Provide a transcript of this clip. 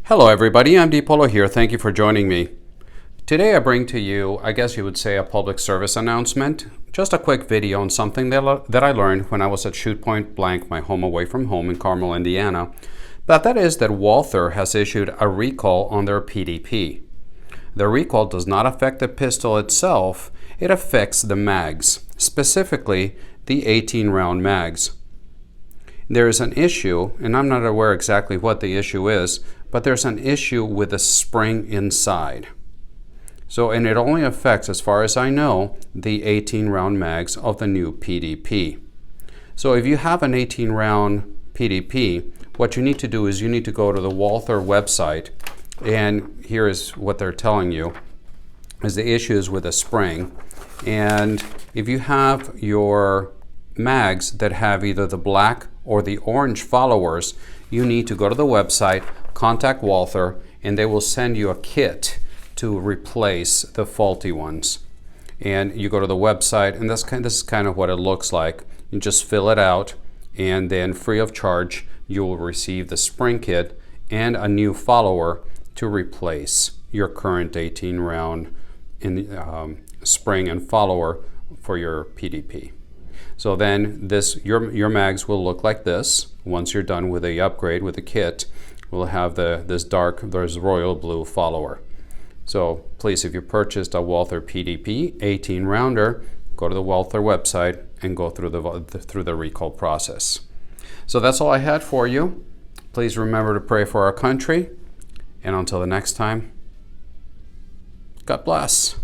Hello everybody, I'm Dipolo here. Thank you for joining me. Today I bring to you, I guess you would say, a public service announcement. Just a quick video on something that I learned when I was at Shoot Point Blank, my home away from home in Carmel, Indiana. But that is that Walther has issued a recall on their PDP. The recall does not affect the pistol itself, it affects the mags, specifically the 18-round mags. There is an issue, and I'm not aware exactly what the issue is, but there's an issue with the spring inside. And it only affects, as far as I know, the 18-round mags of the new PDP. So if you have an 18-round PDP, what you need to do is you need to go to the Walther website, and here is what they're telling you, is the issue is with a spring. And if you have your mags that have either the black or the orange followers, you need to go to the website, contact Walther, and they will send you a kit to replace the faulty ones. And you go to the website, and this is kind of what it looks like. You just fill it out, and then free of charge, you will receive the spring kit and a new follower to replace your current 18-round spring and follower for your PDP. So then your mags will look like this. Once you're done with the upgrade with the kit, we'll have this royal blue follower. So please, if you purchased a Walther PDP 18-rounder, go to the Walther website and go through the recall process. So that's all I had for you. Please remember to pray for our country. And until the next time, God bless.